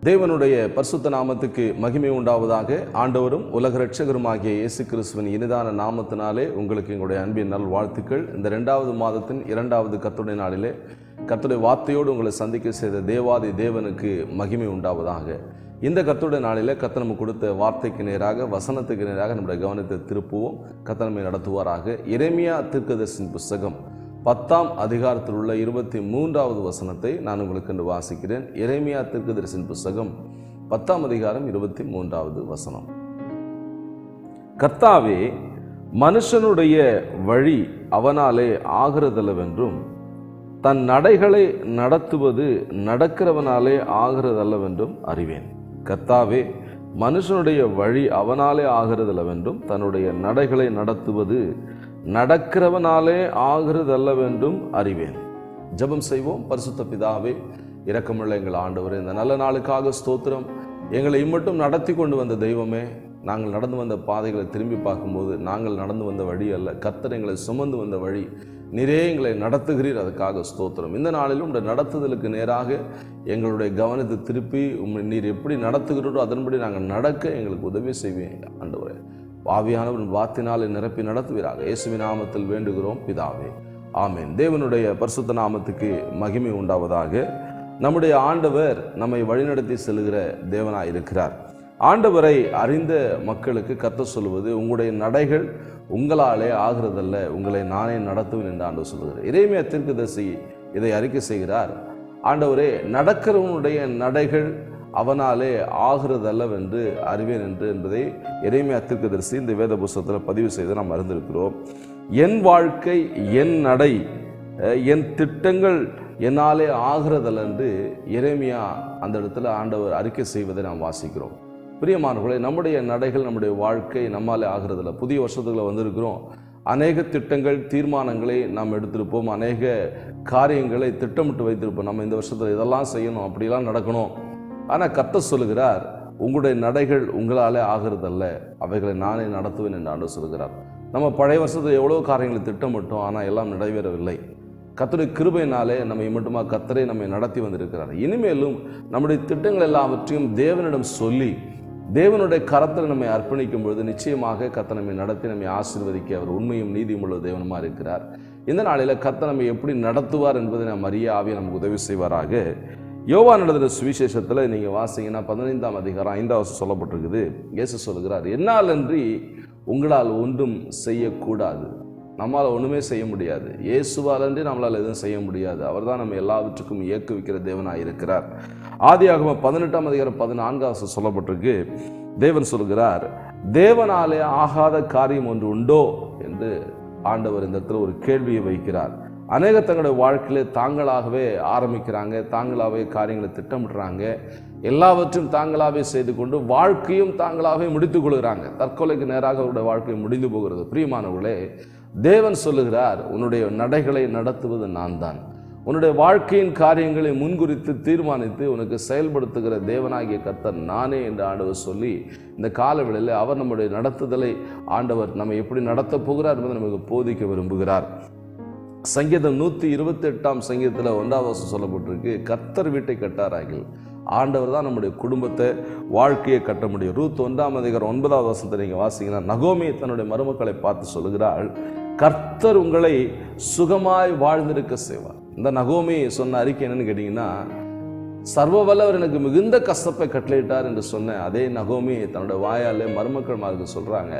தேவனுடைய பரிசுத்த நாமத்துக்கு மகிமை உண்டாவதாக. ஆண்டவரும் உலக இரட்சகருமாகிய இயேசு கிறிஸ்துவின் இனிதான நாமத்தினாலே உங்களுக்கு எங்களுடைய அன்பின் நல் வாழ்த்துக்கள். இந்த 2வது மாதத்தின் 2வது கர்த்தருடைய நாளிலே கர்த்தருடைய வார்த்தையோடு உங்களை சந்திக்க செய்த தேவாதி தேவனுக்கு மகிமை உண்டாவதாக. இந்த கர்த்தருடைய நாளிலே கர்த்தர் நமக்கு கொடுத்த வார்த்தைக்கு நேராக, வசனத்துக்கு நேராக நம்முடைய கவனத்தை திருப்புவோம். கர்த்தர் நம்மை நடத்துவாராக. எரேமியா தீர்க்கதரிசியின் புஸ்தகம் 10ஆம் அதிகாரத்தில் உள்ள 23வது வசனத்தை நான் உங்களுக்கு என்று வாசிக்கிறேன். எரேமியா தீர்க்கதரிசியின் புஸ்தகம் 10ஆம் அதிகாரம் 23வது வசனம். கர்த்தாவே, மனுஷனுடைய வழி அவனாலே ஆகிறதல்லவென்றும் தன் நடைகளை நடத்துவது நடக்கிறவனாலே ஆகிறதல்லவென்றும் அறிவேன். கர்த்தாவே, மனுஷனுடைய வழி அவனாலே ஆகிறதல்லவென்றும் தன்னுடைய நடைகளை நடத்துவது நடக்கிறவனாலே ஆகிறதல்லவென்றும் அறிவேன். ஜெபம் செய்வோம். பரிசுத்த பிதாவே, இரக்கமுள்ள எங்கள் ஆண்டவரே, இந்த நல்ல நாளுக்காக ஸ்தோத்திரம். எங்களை இம்மட்டும் நடத்தி கொண்டு வந்த தெய்வமே, நாங்கள் நடந்து வந்த பாதைகளை திரும்பி பார்க்கும்போது நாங்கள் நடந்து வந்த வழி அல்ல, கர்த்தர் எங்களை சுமந்து வந்த வழி. நீரே எங்களை நடத்துகிறீர், அதுக்காக ஸ்தோத்திரம். இந்த நாளிலும் உடைய நடத்துதலுக்கு நேராக எங்களுடைய கவனத்தை திருப்பி நீர் எப்படி நடத்துகிறீரோ அதன்படி நாங்கள் நடக்க எங்களுக்கு உதவி செய்வேன் ஆண்டவரே. ஆவியானவர் வார்த்தையினாலே நிரப்பி நடத்துவீராக. இயேசுவின் நாமத்தில் வேண்டுகிறோம் பிதாவே, ஆமென். தேவனுடைய பரிசுத்த நாமத்துக்கு மகிமை உண்டாவதாக. நம்முடைய ஆண்டவர் நம்மை வழிநடத்தி செல்கிற தேவனாய் இருக்கிறார். ஆண்டவரை அறிந்த மக்களுக்கு கர்த்தர் சொல்லுவது, உங்களுடைய நடைகள் உங்களாலே ஆகிறதல்ல, உங்களை நானே நடத்துவேன் என்று ஆண்டவர் சொல்லுகிறார். எரேமியா தீர்க்கதரிசி இதை அறிக்கை செய்கிறார். ஆண்டவரே, நடக்கிறவனுடைய நடைகள் அவனாலே ஆகிறதல்லவென்று அறிவேன் என்பதை எரேமியா தீர்க்கதரிசி இந்த வேத புஸ்தகத்தில் பதிவு செய்து நாம் அறிந்திருக்கிறோம். என் வாழ்க்கை, என் நடை, என் திட்டங்கள் என்னாலே ஆகிறதல்ல என்று எரேமியா அந்த இடத்துல ஆண்டவர் அறிக்கை செய்வதை நாம் வாசிக்கிறோம். பிரியமானவர்களே, நம்முடைய நடைகள், நம்முடைய வாழ்க்கை நம்மாலே ஆகிறதில்ல. புதிய வருஷத்துக்குள்ள வந்திருக்கிறோம். அநேக திட்டங்கள், தீர்மானங்களை நாம் எடுத்திருப்போம். அநேக காரியங்களை திட்டமிட்டு வைத்திருப்போம். நம்ம இந்த வருஷத்தில் இதெல்லாம் செய்யணும், அப்படிலாம் நடக்கணும். ஆனால் கர்த்தர் சொல்லுகிறார், உங்களுடைய நடைகள் உங்களாலே ஆகிறதல்ல, அவைகளை நானே நடத்துவேன் என்று ஆண்டவர் சொல்லுகிறார். நம்ம பழைய வருஷத்தில் எவ்வளோ காரியங்களை திட்டமிட்டோம், ஆனால் எல்லாம் நிறைவேறவில்லை. கர்த்தருடைய கிருபையினாலே நம்மை மட்டுமா கர்த்தரே நம்மை நடத்தி வந்திருக்கிறார். இனிமேலும் நம்முடைய திட்டங்கள் எல்லாவற்றையும் தேவனிடம் சொல்லி தேவனுடைய கரத்தில் நம்மை அர்ப்பணிக்கும் பொழுது நிச்சயமாக கர்த்தர் நம்மை நடத்தி நம்மை ஆசீர்வதிக்க அவர் உண்மையும் நீதியும் உள்ள தேவனுமா இருக்கிறார். இந்த நாளில் கர்த்தர் நம்மை எப்படி நடத்துவார் என்பதை நாம் அறிய ஆவியை நமக்கு உதவி செய்வாராக. யோவான் எழுதின சுவிசேஷத்தில் நீங்கள் வாசிங்கன்னா 15ஆம் அதிகாரம் 5வது வசனம் சொல்லப்பட்டிருக்குது. இயேசு சொல்லுகிறார், என்னால் அன்றி உங்களால் ஒன்றும் செய்யக்கூடாது. நம்மளால் ஒன்றுமே செய்ய முடியாது. இயேசுவால் அன்றி நம்மளால் எதுவும் செய்ய முடியாது. அவர் தான் நம்ம எல்லாவற்றுக்கும் இயக்குவிக்கிற தேவனாக இருக்கிறார். ஆதியாகமம் 18ஆம் அதிகாரம் 14வது வசனம் சொல்லப்பட்டிருக்கு. தேவன் சொல்கிறார், தேவனாலே ஆகாத காரியம் ஒன்று உண்டோ என்று ஆண்டவர் இந்த இடத்துல ஒரு கேள்வியை வைக்கிறார். அநேக தங்களுடைய வாழ்க்கையிலே தாங்களாகவே ஆரம்பிக்கிறாங்க, தாங்களாகவே காரியங்களை திட்டமிடுறாங்க, எல்லாவற்றையும் தாங்களாகவே செய்து கொண்டு வாழ்க்கையும் தாங்களாகவே முடித்துக் கொள்கிறாங்க. தற்கொலைக்கு நேராக அவருடைய வாழ்க்கை முடிந்து போகிறது. பிரியமானவர்களே, தேவன் சொல்லுகிறார், உன்னுடைய நடைகளை நடத்துவது நான் தான். உன்னுடைய வாழ்க்கையின் காரியங்களை முன்குறித்து தீர்மானித்து உனக்கு செயல்படுத்துகிற தேவனாகிய கர்த்தர் நானே என்று ஆண்டவர் சொல்லி இந்த காலவேளையில் அவர் நம்முடைய நடத்துதலை ஆண்டவர் நம்ம எப்படி நடத்தப் போகிறார் என்பதை நமக்கு போதிக்க விரும்புகிறார். சங்கீதம் 128ஆம் சங்கீதத்தில் 1வது வசனம் சொல்லப்பட்டிருக்கு, கர்த்தர் வீட்டை கட்டாராகில். ஆண்டவர் தான் நம்முடைய குடும்பத்தை, வாழ்க்கையை கட்ட முடியும். ரூத் 1ஆம் அதிகாரம் 9வது வசனத்தை நீங்கள் வாசிங்கன்னா, நகோமி தன்னுடைய மருமக்களை பார்த்து சொல்லுகிறாள், கர்த்தர் உங்களை சுகமாய் வாழ்ந்திருக்க செய்வார். இந்த நகோமி சொன்ன அறிக்கை என்னன்னு கேட்டிங்கன்னா, சர்வவல்லவர் எனக்கு மிகுந்த கஷ்டப்பை கட்டளையிட்டார் என்று சொன்ன அதே நகோமி தன்னுடைய வாயாலே மருமக்கள் மாதிரி சொல்கிறாங்க,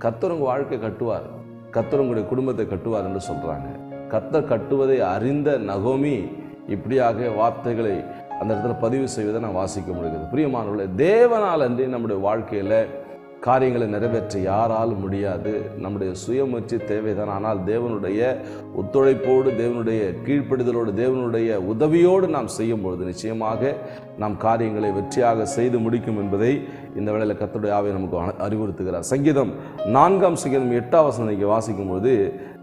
கர்த்தர் உங்கள் வாழ்க்கை கட்டுவார், கர்த்தர் உங்களுடைய குடும்பத்தை கட்டுவார் என்று சொல்கிறாங்க. கர்த்தர் கட்டுவதை அறிந்த நகோமி இப்படியாக வார்த்தைகளை அந்த இடத்துல பதிவு செய்வதை நான் வாசிக்க முடிகிறது. பிரியமானவர்களே, தேவனால் அன்றி நம்முடைய வாழ்க்கையில் காரியங்களை நிறைவேற்ற யாராலும் முடியாது. நம்முடைய சுயமுயற்சி தேவைதான். ஆனால் தேவனுடைய ஒத்துழைப்போடு, தேவனுடைய கீழ்ப்படிதலோடு, தேவனுடைய உதவியோடு நாம் செய்யும் பொழுது நிச்சயமாக நாம் காரியங்களை வெற்றியாக செய்து முடிக்கும் என்பதை இந்த வேளையில் கர்த்தருடைய ஆவியை நமக்கு அறிவுறுத்துகிறார். சங்கீதம் 4ஆம் சங்கீதம் 8வது வசனம் நீங்கள் வாசிக்கும்போது,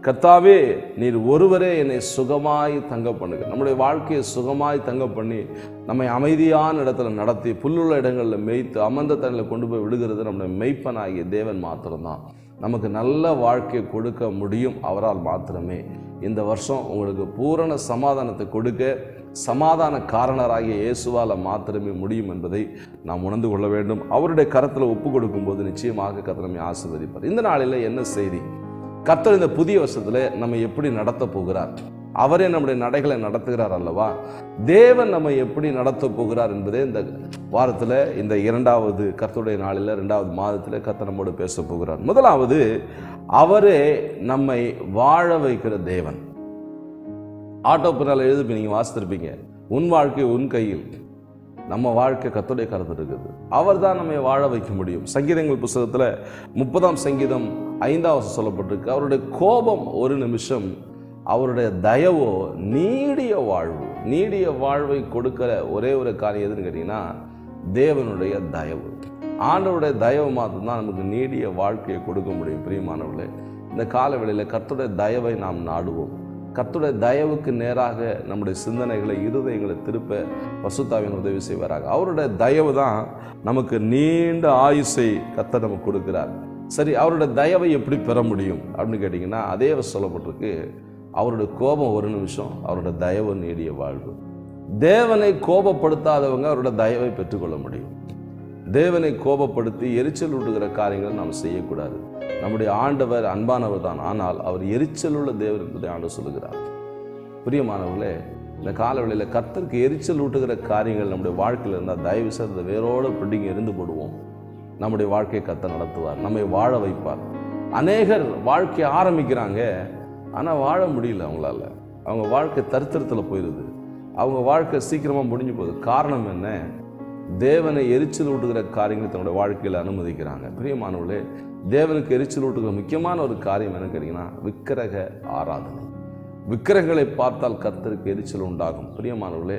கர்த்தாவே, நீர் ஒருவரே என்னை சுகமாய் தங்க பண்ணுங்க. நம்முடைய வாழ்க்கையை சுகமாய் தங்க பண்ணி நம்மை அமைதியான இடத்துல நடத்தி புல்லுள்ள இடங்களில் மேய்த்து அமர்ந்த தண்ணியில் கொண்டு போய் விடுகிறது நம்முடைய மெய்ப்பனாகிய தேவன் மாத்திரம்தான். நமக்கு நல்ல வாழ்க்கையை கொடுக்க முடியும் அவரால் மாத்திரமே. இந்த வருஷம் உங்களுக்கு பூரண சமாதானத்தை கொடுக்க சமாதான காரணராகிய இயேசுவால் மாத்திரமே முடியும் என்பதை நாம் உணர்ந்து கொள்ள வேண்டும். அவருடைய கரத்தில் ஒப்பு கொடுக்கும்போது நிச்சயமாக கர்த்தர் நம்மை ஆசீர்வதிப்பார். இந்த நாளில் என்ன செய்தி? கர்த்தர் இந்த புதிய வருஷத்தில் நம்ம எப்படி நடத்த போகிறார்? அவரே நம்முடைய நடைகளை நடத்துகிறார் அல்லவா? தேவன் நம்ம எப்படி நடத்த போகிறார் என்பதே இந்த வாரத்தில், இந்த இரண்டாவது கர்த்தருடைய நாளில், இரண்டாவது மாதத்தில் கர்த்தர் நம்மோடு பேச போகிறார். முதலாவது, அவரே நம்மை வாழ வைக்கிற தேவன். ஆட்டோ பின்னால் எழுதி நீங்கள் வாசித்திருப்பீங்க, உன் வாழ்க்கை உன் கையில். நம்ம வாழ்க்கை கர்த்தருடைய கருத்து இருக்குது. அவர் தான் நம்மை வாழ வைக்க முடியும். சங்கீதங்கள் புத்தகத்தில் 30ஆம் சங்கீதம் 5வது சொல்லப்பட்டிருக்கு, அவருடைய கோபம் ஒரு நிமிஷம், அவருடைய தயவோ நீடிய வாழ்வு. நீடிய வாழ்வை கொடுக்கிற ஒரே ஒரு காரியம் எதுன்னு கேட்டீங்கன்னா தேவனுடைய தயவு. ஆண்டவருடைய தயவு மாத்திரம்தான் நமக்கு நீடிய வாழ்க்கையை கொடுக்க முடியும். பிரியமானவர்களே, இந்த காலவெளியில் கர்த்தருடைய தயவை நாம் நாடுவோம். கர்த்தருடைய தயவுக்கு நேராக நம்முடைய சிந்தனைகளை, இருதயங்களை திருப்ப பசுத்தாவின் உதவி செய்வாராக. அவருடைய தயவு தான் நமக்கு நீண்ட ஆயுசை கர்த்தர் நமக்கு கொடுக்கிறார். சரி, அவருடைய தயவை எப்படி பெற முடியும் அப்படின்னு கேட்டிங்கன்னா, அதே சொல்லப்பட்டிருக்கு, அவருடைய கோபம் ஒரு நிமிஷம், அவருடைய தயவு நீடிய வாழ்வு. தேவனை கோபப்படுத்தாதவங்க அவருடைய தயவை பெற்றுக்கொள்ள முடியும். தேவனை கோபப்படுத்தி எரிச்சல் ஊட்டுகிற காரியங்களை நாம் செய்யக்கூடாது. நம்முடைய ஆண்டவர் அன்பானவர் தான், ஆனால் அவர் எரிச்சல் உள்ள தேவர் என்பதை ஆண்டு சொல்லுகிறார். பிரியமானவர்களே, இந்த காலவெளியில் கர்த்தருக்கு எரிச்சல் ஊட்டுகிற காரியங்கள் நம்முடைய வாழ்க்கையில் இருந்தால் தயவு செய்து வேரோடு பிடிங்க எரிந்து போடுவோம். நம்முடைய வாழ்க்கையை கர்த்தர் நடத்துவார், நம்மை வாழ வைப்பார். அநேகர் வாழ்க்கையை ஆரம்பிக்கிறாங்க, ஆனால் வாழ முடியல அவங்களால. அவங்க வாழ்க்கை தரித்திரத்தில் போயிடுது. அவங்க வாழ்க்கை சீக்கிரமாக முடிஞ்சு போகுது. காரணம் என்ன? தேவனை எரிச்சல் ஊட்டுகிற காரியங்களை தன்னுடைய வாழ்க்கையில் அனுமதிக்கிறாங்க. பிரியமானவர்களே, தேவனுக்கு எரிச்சல் ஊட்டுகிற முக்கியமான ஒரு காரியம் என்ன கேட்டீங்கன்னா விக்கிரக ஆராதனை. விக்கிரகங்களை பார்த்தால் கர்த்தருக்கு எரிச்சல் உண்டாகும். பிரியமானவர்களே,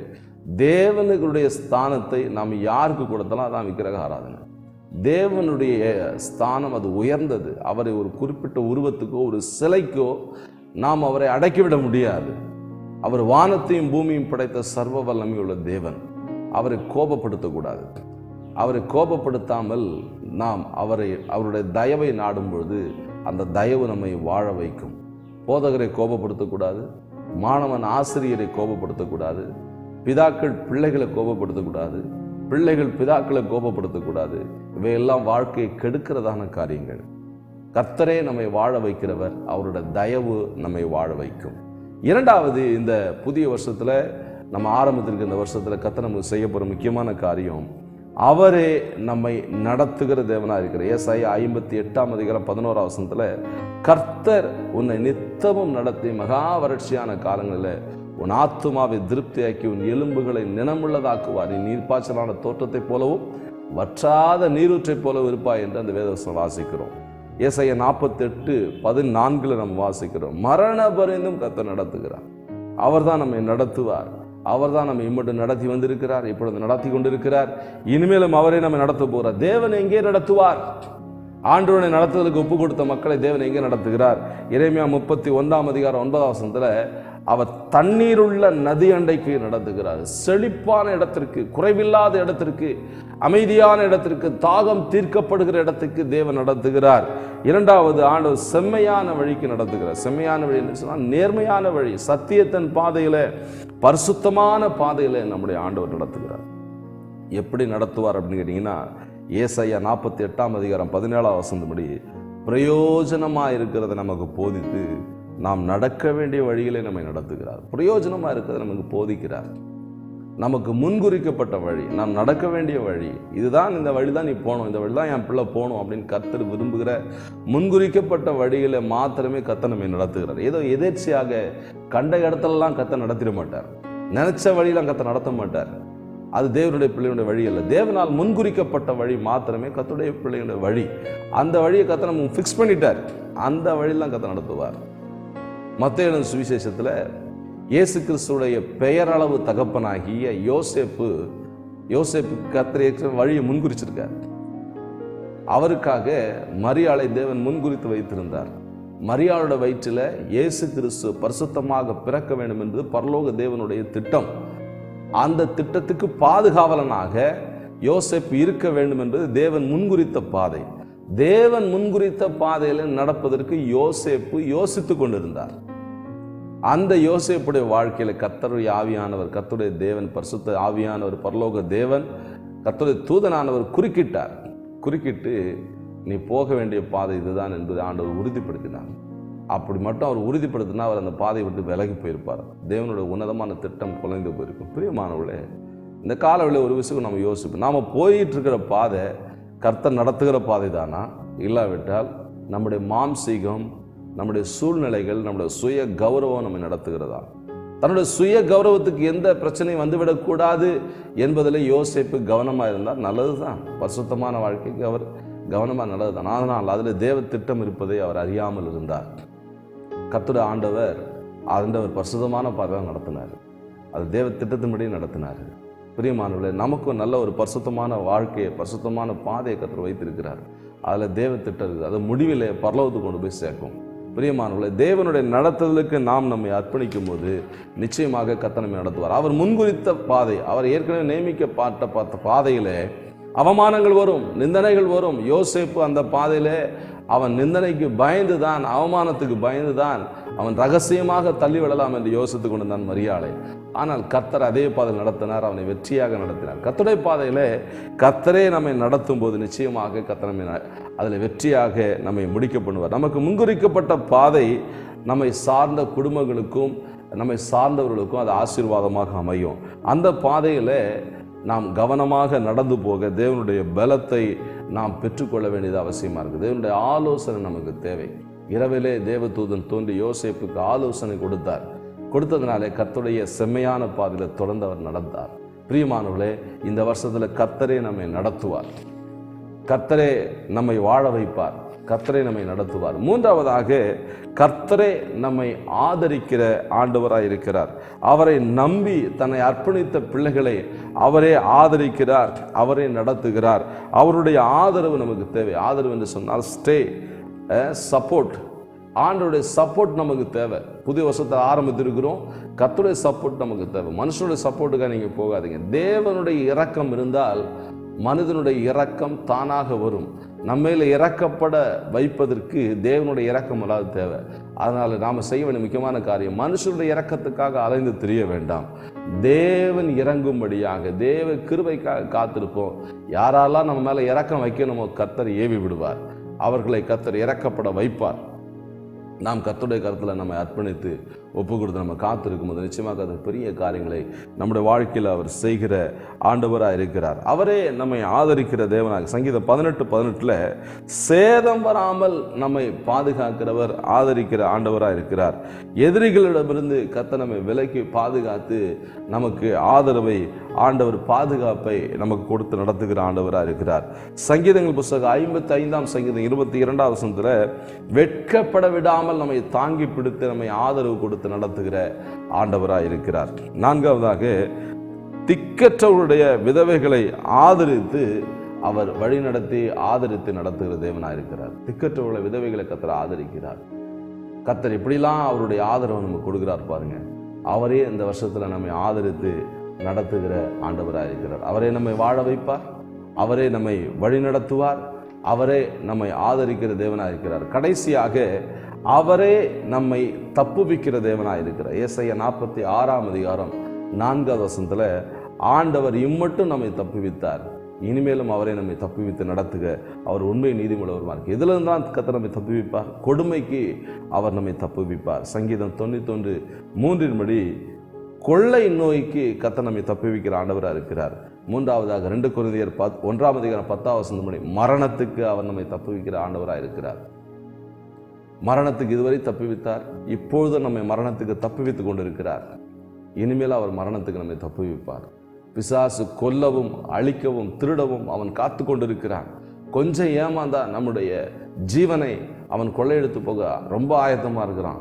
தேவனுடைய ஸ்தானத்தை நாம் யாருக்கு கொடுத்தாலும் அதான் விக்கிரக ஆராதனை. தேவனுடைய ஸ்தானம் அது உயர்ந்தது. அவரை ஒரு குறிப்பிட்ட உருவத்துக்கோ ஒரு சிலைக்கோ நாம் அவரை அடக்கிவிட முடியாது. அவர் வானத்தையும் பூமியும் படைத்த சர்வ வல்லமை உள்ள தேவன். அவரை கோபப்படுத்தக்கூடாது. அவரை கோபப்படுத்தாமல் நாம் அவருடைய தயவை நாடும் பொழுது அந்த தயவு நம்மை வாழ வைக்கும். போதகரை கோபப்படுத்தக்கூடாது, மாணவன் ஆசிரியரை கோபப்படுத்தக்கூடாது, பிதாக்கள் பிள்ளைகளை கோபப்படுத்தக்கூடாது, பிள்ளைகள் பிதாக்களை கோபப்படுத்தக்கூடாது. இவையெல்லாம் வாழ்க்கையை கெடுக்கிறதான காரியங்கள். கர்த்தரே நம்மை வாழ வைக்கிறவர். அவருடைய தயவு நம்மை வாழ வைக்கும். இரண்டாவது, இந்த புதிய வருஷத்தில் நம்ம ஆரம்பத்திற்கு இந்த வருஷத்தில் கர்த்தர் நமக்கு செய்ய போகிற முக்கியமான காரியம், அவரே நம்மை நடத்துகிற தேவனாக இருக்கிற. ஏசாயா 58ஆம் அதிகாரம் 11ஆம் வசனத்தில், கர்த்தர் உன்னை நித்தமும் நடத்தி மகா வறட்சியான காலங்களில் உன் ஆத்துமாவை திருப்தியாக்கி உன் எலும்புகளை நினமுள்ளதாக்குவார். நீ நீர்ப்பாய்ச்சலான தோற்றத்தை போலவும் வற்றாத நீரூற்றை போலவும் இருப்பாய் என்று அந்த வேதவசனம் வாசிக்கிறோம். ஏசாயா 48:14 நம்ம வாசிக்கிறோம். மரண பரிந்தும் கர்த்தர் நடத்துகிறார். அவர் தான் நம்மை நடத்துவார். அவர் தான் நம்மை இம்மட்டு நடத்தி வந்திருக்கிறார், இப்பொழுது நடத்தி கொண்டிருக்கிறார், இனிமேலும் அவரே நம்மை நடத்த போகிறார். தேவன் எங்கே நடத்துவார்? ஆண்டவனை நடத்துவதற்கு ஒப்பு கொடுத்த மக்களை தேவன் எங்கே நடத்துகிறார்? எரேமியா 31ஆம் அதிகாரம் 9ஆம் வசனத்தில், அவர் தண்ணீருள்ள நதி அண்டைக்கு நடத்துகிறார். செழிப்பான இடத்திற்கு, குறைவில்லாத இடத்திற்கு, அமைதியான இடத்திற்கு, தாகம் தீர்க்கப்படுகிற இடத்துக்கு தேவன் நடத்துகிறார். இரண்டாவது, ஆண்டவர் செம்மையான வழிக்கு நடத்துகிறார். செம்மையான வழி என்று சொன்னால் நேர்மையான வழி, சத்தியத்தின் பாதையில, பரிசுத்தமான பாதையில நம்முடைய ஆண்டவர் நடத்துகிறார். எப்படி நடத்துவார் அப்படின்னு கேட்டீங்கன்னா, ஏசாயா 48ஆம் அதிகாரம் 17ஆம் வசனப்படி, பிரயோஜனமாக இருக்கிறத நமக்கு போதித்து நாம் நடக்க வேண்டிய வழிகளை நம்மை நடத்துகிறார். பிரயோஜனமாக இருக்கிறத நமக்கு போதிக்கிறார். நமக்கு முன்குறிக்கப்பட்ட வழி, நாம் நடக்க வேண்டிய வழி, இதுதான், இந்த வழி தான் நீ போகணும், இந்த வழி தான் என் பிள்ளை போகணும் அப்படின்னு கர்த்தர் விரும்புகிற முன்குறிக்கப்பட்ட வழிகளை மாத்திரமே கர்த்தர் நம்மை நடத்துகிறார். ஏதோ எதேர்ச்சியாக கண்ட இடத்துலலாம் கர்த்தர் நடத்திட மாட்டார். நினைச்ச வழியெல்லாம் கர்த்தர் நடத்த மாட்டார். அது தேவனுடைய பிள்ளையுடைய வழி அல்ல. தேவனால் முன்குறிக்கப்பட்ட வழி மாத்திரமே கர்த்தருடைய பிள்ளையுடைய வழி. அந்த வழியை கர்த்தர் நம்ம ஃபிக்ஸ் பண்ணிட்டார். அந்த வழியெல்லாம் கர்த்தர் நடத்துவார். மத்தேயு சுவிசேஷத்தில் இயேசு கிறிஸ்துடைய பெயரளவு தகப்பனாகிய யோசேப்பு கர்த்தர் வழியை முன்குறிச்சிருக்கார். அவருக்காக மரியாளை தேவன் முன்குறித்து வைத்திருந்தார். மரியாளோட வயிற்றில் இயேசு கிறிஸ்து பரிசுத்தமாக பிறக்க வேண்டும் என்பது பரலோக தேவனுடைய திட்டம். அந்த திட்டத்துக்கு பாதுகாவலனாக யோசேப்பு இருக்க வேண்டும் என்பது தேவன் முன்குறித்த பாதை. தேவன் முன்குறித்த பாதையில் நடப்பதற்கு யோசேப்பு யோசித்து கொண்டிருந்தார். அந்த யோசேப்புடைய வாழ்க்கையில கர்த்தருடைய ஆவியானவர், கர்த்தருடைய தேவன், பரிசுத்த ஆவியானவர், பரலோக தேவன், கர்த்தருடைய தூதனானவர் குறுக்கிட்டு நீ போக வேண்டிய பாதை இதுதான் என்பதை ஆண்டவர் உறுதிப்படுத்தினார். அப்படி மட்டும் அவர் உறுதிப்படுத்தினா அவர் அந்த பாதையை விட்டு விலகி போயிருப்பார். தேவனுடைய உன்னதமான திட்டம் குலைந்து போயிருக்கும். பிரியமானவர்களே, இந்த காலவெளியில் ஒரு விஷயம் நம்ம யோசிப்போம். நாம் போயிட்டு இருக்கிற பாதை கர்த்தர் நடத்துகிற பாதை தானா, இல்லாவிட்டால் நம்முடைய மாம்சீகம், நம்முடைய சூழ்நிலைகள், நம்முடைய சுய கௌரவம் நம்ம நடத்துகிறதா? தன்னுடைய சுய கௌரவத்துக்கு எந்த பிரச்சனையும் வந்துவிடக்கூடாது என்பதில் யோசேப்பு கவனமாக இருந்தால் நல்லது தான். பரிசுத்தமான வாழ்க்கைக்கு அவர் கவனமாக நல்லது தான். ஆனால் அதில் தேவ திட்டம் இருப்பதை அவர் அறியாமல் இருந்தார். கர்த்தருடைய ஆண்டவர் பரிசுத்தமான பாதையாக நடத்தினார். அது தேவ திட்டத்தின்படி நடத்தினார். பிரியமானவர்களே, நமக்கும் நல்ல ஒரு பரிசுத்தமான வாழ்க்கையை, பரிசுத்தமான பாதையை கர்த்தர் வைத்திருக்கிறார். அதில் தேவ திட்டம் இருக்குது. அது முடிவில் பரலோகத்துக்கு கொண்டு போய் சேர்க்கும். பிரியமானவர்களே, தேவனுடைய நடத்துதலுக்கு நாம் நம்மை அர்ப்பணிக்கும் போது நிச்சயமாக கர்த்தர் நம்மை நடத்துவார். அவர் முன்குறித்த பாதை, அவர் ஏற்கனவே நியமிக்கப்பட்ட பாதையிலே அவமானங்கள் வரும், நிந்தனைகள் வரும். யோசேப்பு அந்த பாதையிலே அவன் நிந்தனைக்கு பயந்துதான், அவமானத்துக்கு பயந்துதான் அவன் ரகசியமாக தள்ளிவிடலாம் என்று யோசித்து கொண்டிருந்தான் மரியாளை. ஆனால் கர்த்தர் அதே பாதையில் நடத்தினார், அவனை வெற்றியாக நடத்தினார். கர்த்தருடைய பாதையிலே கர்த்தரே நம்மை நடத்தும் போது நிச்சயமாக கர்த்தர் நம்மை அதில் வெற்றியாக நம்மை முடிக்க பண்ணுவார். நமக்கு முன்குறிக்கப்பட்ட பாதை நம்மை சார்ந்த குடும்பங்களுக்கும் நம்மை சார்ந்தவர்களுக்கும் அது ஆசீர்வாதமாக அமையும். அந்த பாதையில் நாம் கவனமாக நடந்து போக தேவனுடைய பலத்தை நாம் பெற்றுக்கொள்ள வேண்டியது அவசியமாக இருக்குது. தேவனுடைய ஆலோசனை நமக்கு தேவை. இரவிலே தேவதூதன் தோன்றி யோசேப்புக்கு ஆலோசனை கொடுத்ததுனாலே கர்த்தருடைய செம்மையான பாதையில் தொடர்ந்து அவர் நடந்தார். பிரியமானவர்களே, இந்த வருஷத்தில் கர்த்தரே நம்மை நடத்துவார், கர்த்தரே நம்மை வாழ வைப்பார், கர்த்தரே நம்மை நடத்துவார். மூன்றாவதாக, கர்த்தரே நம்மை ஆதரிக்கிற ஆண்டவராய் இருக்கிறார். அவரை நம்பி தன்னை அர்ப்பணித்த பிள்ளைகளை அவரே ஆதரிக்கிறார், அவரே நடத்துகிறார். அவருடைய ஆதரவு நமக்கு தேவை. ஆதரவு என்று சொன்னால் சப்போர்ட். ஆண்டவருடைய சப்போர்ட் நமக்கு தேவை. புதிய வருஷத்தை ஆரம்பித்திருக்கிறோம், கர்த்தருடைய சப்போர்ட் நமக்கு தேவை. மனுஷனுடைய சப்போர்ட்டுக்காக நீங்கள் போகாதீங்க. தேவனுடைய இரக்கம் இருந்தால் மனிதனுடைய இரக்கம் தானாக வரும். நம்மையில் இறக்கப்பட வைப்பதற்கு தேவனுடைய இரக்கம் அல்லாது தேவை. அதனால் நாம் செய்ய வேண்டிய முக்கியமான காரியம், மனுஷனுடைய இரக்கத்துக்காக அலைந்து திரிய வேண்டாம். தேவன் இறங்கும்படியாக, தேவ கிருபைக்காக காத்திருப்போம். யாரெல்லாம் நம்ம மேலே இரக்கம் வைக்கணுமோ கர்த்தர் ஏவி விடுவார், அவர்களை கர்த்தர் இறக்கப்பட வைப்பார். நாம் கர்த்தருடைய கருத்தில் நம்மை அர்ப்பணித்து ஒப்பு கொடுத்து நம்ம காத்திருக்கும் போது நிச்சயமாக அது பெரிய காரியங்களை நம்முடைய வாழ்க்கையில் அவர் செய்கிற ஆண்டவராக இருக்கிறார். அவரே நம்மை ஆதரிக்கிற தேவனாக. சங்கீதம் 18:18 சேதம் வராமல் நம்மை பாதுகாக்கிறவர், ஆதரிக்கிற ஆண்டவராக இருக்கிறார். எதிரிகளிடமிருந்து கர்த்தர் நம்மை விலக்கி பாதுகாத்து நமக்கு ஆதரவை, ஆண்டவர் பாதுகாப்பை நமக்கு கொடுத்து நடத்துகிற ஆண்டவராக இருக்கிறார். சங்கீதங்கள் புத்தகம் 55 சங்கீதம் 22 வசனத்தில் வெட்கப்பட விடாமல் நம்மை தாங்கி பிடித்து நம்மை ஆதரவு கொடுத்து நடத்துகிற ஆண்டவராக இருக்கிறார். நான்காவதாக, திக்கற்றவருடைய விதவைகளை ஆதரித்து அவர் வழி நடத்தி ஆதரித்து நடத்துகிற தேவனாக இருக்கிறார். திக்கற்றவருடைய விதவைகளை கர்த்தர் ஆதரிக்கிறார். கர்த்தர் இப்படிலாம் அவருடைய ஆதரவை நமக்கு கொடுக்கிறார் பாருங்க. அவரே இந்த வருஷத்துல நம்மை ஆதரித்து நடத்துகிற ஆண்டவராக இருக்கிறார். அவரே நம்மை வாழ வைப்பார், அவரே நம்மை வழி நடத்துவார், அவரே நம்மை ஆதரிக்கிற தேவனாக இருக்கிறார். கடைசியாக, அவரே நம்மை தப்புவிக்கிற தேவனாக இருக்கிறார். ஏசாயா 46:4 ஆண்டவர் இம்மட்டும் நம்மை தப்புவித்தார், இனிமேலும் அவரை நம்மை தப்புவித்து நடத்துக, அவர் உண்மை நீதிமுள்ளவருமா இருக்கு. இதுல தான் கர்த்தர் நம்மை தப்புவிப்பார். கொடுமைக்கு அவர் நம்மை தப்புவிப்பார். சங்கீதம் 91:3 கொள்ளை நோய்க்கு கர்த்தர் நம்மை தப்புவிக்கிற ஆண்டவராக இருக்கிறார். மூன்றாவதாக 2 கொரிந்தியர் 1:10 மரணத்துக்கு அவர் நம்மை தப்புவிக்கிற ஆண்டவராக இருக்கிறார். மரணத்துக்கு இதுவரை தப்புவித்தார், இப்பொழுது நம்மை மரணத்துக்கு தப்புவித்து கொண்டிருக்கிறார். இனிமேல் அவர் மரணத்துக்கு நம்மை தப்புவிப்பார். பிசாசு கொல்லவும் அழிக்கவும் திருடவும் அவன் காத்து கொண்டிருக்கிறான். கொஞ்சம் ஏமாந்தா நம்முடைய ஜீவனை அவன் கொள்ளையெடுத்து போக ரொம்ப ஆயத்தமாக இருக்கிறான்.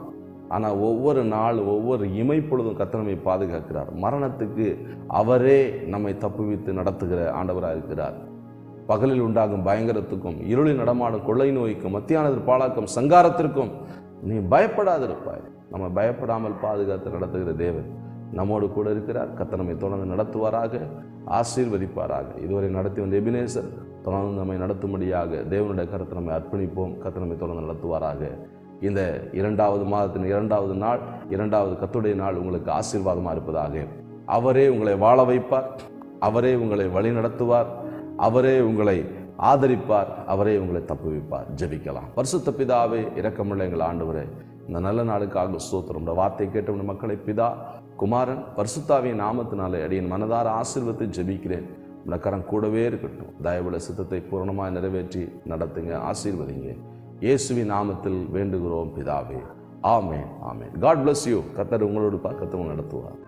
ஆனால் ஒவ்வொரு நாள் ஒவ்வொரு இமைப்பொழுதும் கர்த்தர் நம்மை பாதுகாக்கிறார். மரணத்துக்கு அவரே நம்மை தப்புவித்து நடத்துகிற ஆண்டவராக இருக்கிறார். பகலில் உண்டாகும் பயங்கரத்துக்கும் இருளில் நடமாடும் கொள்ளை நோய்க்கும் மத்தியானதில் பாழாக்கும் சங்காரத்திற்கும் நீ பயப்படாதிருப்பாய். நம்ம பயப்படாமல் பாதுகாத்து நடத்துகிற தேவன் நம்மோடு கூட இருக்கிறார். கர்த்தர் நம்மை தொடர்ந்து நடத்துவாராக, ஆசீர்வதிப்பாராக. இதுவரை நடத்தி வந்த எபினேசர் தொடர்ந்து நம்மை நடத்தும்படியாக தேவனுடைய கருத்தை நம்மை அர்ப்பணிப்போம். கர்த்தர் நம்மை தொடர்ந்து நடத்துவாராக. இந்த 2வது மாதத்தின் 2வது நாள், 2வது கர்த்தருடைய நாள் உங்களுக்கு ஆசீர்வாதமாக இருப்பதாக. அவரே உங்களை வாழ வைப்பார், அவரே உங்களை வழி நடத்துவார், அவரே உங்களை ஆதரிப்பார், அவரே உங்களை தப்புவிப்பார். ஜெபிக்கலாம். பரிசுத்த பிதாவே, இரக்கமுள்ள எங்கள் ஆண்டவரே, இந்த நல்ல நாளுக்காக ஸ்தோத்திரம். இந்த வார்த்தை கேட்ட மக்களை பிதா, குமாரன், பரிசுத்தாவின் நாமத்தினாலே அடியேன் மனதார ஆசீர்வதித்து ஜெபிக்கிறேன். இந்த கரம் கூடவே இருக்கட்டும். தயவுள்ள சித்தத்தை பூரணமாக நிறைவேற்றி நடத்துங்க, ஆசீர்வதிங்க. இயேசுவின் நாமத்தில் வேண்டுகிறோம் பிதாவே. ஆமென், ஆமென். God bless you. கர்த்தர் உங்களோடு பக்கத்தில் நடத்துவார்.